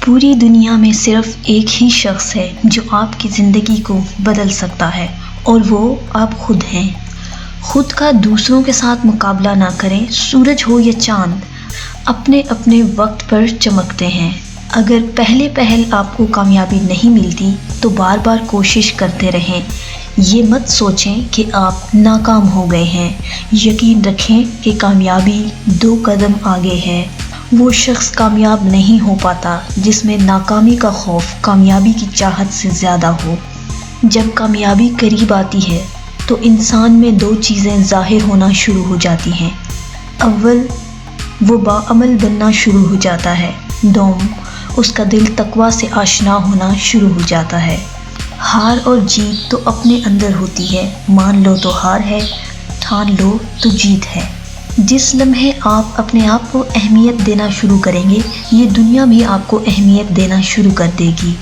پوری دنیا میں صرف ایک ہی شخص ہے جو آپ کی زندگی کو بدل سکتا ہے، اور وہ آپ خود ہیں۔ خود کا دوسروں کے ساتھ مقابلہ نہ کریں۔ سورج ہو یا چاند، اپنے اپنے وقت پر چمکتے ہیں۔ اگر پہل آپ کو کامیابی نہیں ملتی تو بار بار کوشش کرتے رہیں۔ یہ مت سوچیں کہ آپ ناکام ہو گئے ہیں۔ یقین رکھیں کہ کامیابی 2 قدم آگے ہے۔ وہ شخص کامیاب نہیں ہو پاتا جس میں ناکامی کا خوف کامیابی کی چاہت سے زیادہ ہو۔ جب کامیابی قریب آتی ہے تو انسان میں 2 چیزیں ظاہر ہونا شروع ہو جاتی ہیں۔ اول، وہ باعمل بننا شروع ہو جاتا ہے۔ دوم، اس کا دل تقویٰ سے آشنا ہونا شروع ہو جاتا ہے۔ ہار اور جیت تو اپنے اندر ہوتی ہے۔ مان لو تو ہار ہے، ٹھان لو تو جیت ہے۔ جس لمحے آپ اپنے آپ کو اہمیت دینا شروع کریں گے، یہ دنیا بھی آپ کو اہمیت دینا شروع کر دے گی۔